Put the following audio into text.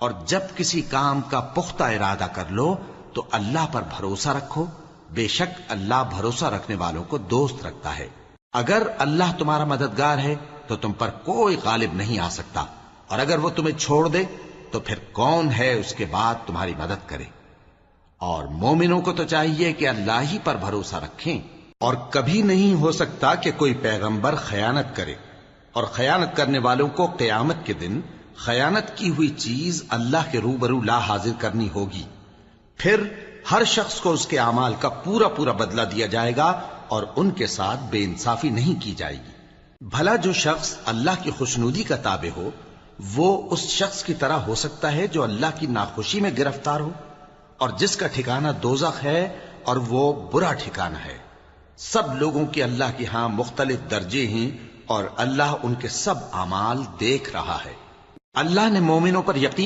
اور جب کسی کام کا پختہ ارادہ کر لو تو اللہ پر بھروسہ رکھو، بے شک اللہ بھروسہ رکھنے والوں کو دوست رکھتا ہے۔ اگر اللہ تمہارا مددگار ہے تو تم پر کوئی غالب نہیں آ سکتا، اور اگر وہ تمہیں چھوڑ دے تو پھر کون ہے اس کے بعد تمہاری مدد کرے۔ اور مومنوں کو تو چاہیے کہ اللہ ہی پر بھروسہ رکھیں، اور کبھی نہیں ہو سکتا کہ کوئی پیغمبر خیانت کرے، اور خیانت کرنے والوں کو قیامت کے دن خیانت کی ہوئی چیز اللہ کے روبرو لا حاضر کرنی ہوگی، پھر ہر شخص کو اس کے اعمال کا پورا پورا بدلہ دیا جائے گا، اور ان کے ساتھ بے انصافی نہیں کی جائے گی۔ بھلا جو شخص اللہ کی خوشنودی کا تابع ہو وہ اس شخص کی طرح ہو سکتا ہے جو اللہ کی ناخوشی میں گرفتار ہو، اور جس کا ٹھکانہ دوزخ ہے اور وہ برا ٹھکانہ ہے۔ سب لوگوں کے اللہ کے ہاں مختلف درجے ہیں، اور اللہ ان کے سب اعمال دیکھ رہا ہے۔ اللہ نے مومنوں پر یقین